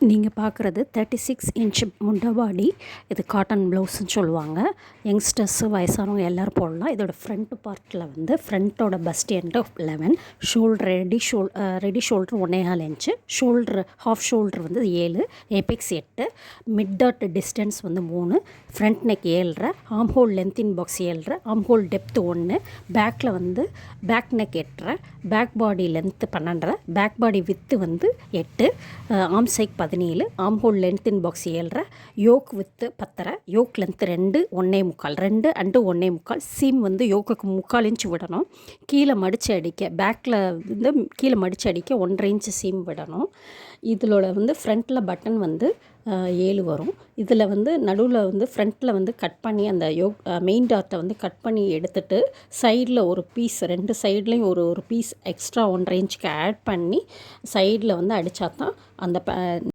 நீங்கள் பார்க்குறது 36 இன்ச் முண்டவாடி. இது காட்டன் ப்ளவுஸ்ன்னு சொல்லுவாங்க. யங்ஸ்டர்ஸு வயசானவங்க எல்லோரும் போடலாம். இதோட ஃப்ரண்ட் பார்ட்டில் வந்து ஃப்ரண்ட்டோட bust end 11, shoulder ready shoulder 1.25 inch, shoulder half shoulder வந்து 7, ஏபெக்ஸ் 8, மிட் டாட் டிஸ்டன்ஸ் வந்து 3, ஃப்ரண்ட் நெக் 7.5, ஆம் ஹோல் லென்த் இன் பாக்ஸ் 7.5, ஆம் ஹோல் டெப்த் 1, பேக்கில் வந்து back neck 8.5, back body length 12.5, back body width வந்து 8, ஆம் சைக் 17, arm hole length in box 7.5, yoke width 10.5, yoke length 2, 1.25, 2 and 1.25, seam வந்து யோக்குக்கு 3/4 inch விடணும். கீழே மடித்து அடிக்க பேக்கில் வந்து கீழே மடித்து அடிக்க 1.5 இன்ச்சு சீம் விடணும். இதிலோட வந்து ஃப்ரண்ட்டில் பட்டன் வந்து 7 வரும். இதில் வந்து நடுவில் வந்து ஃப்ரண்ட்டில் வந்து கட் பண்ணி அந்த மெயின் டாட்டை வந்து கட் பண்ணி எடுத்துகிட்டு சைடில் ஒரு பீஸ் 2 சைட்லேயும் ஒரு பீஸ் எக்ஸ்ட்ரா 1.5 இன்ச்சுக்கு ஆட் பண்ணி சைடில் வந்து அடித்தா தான் அந்த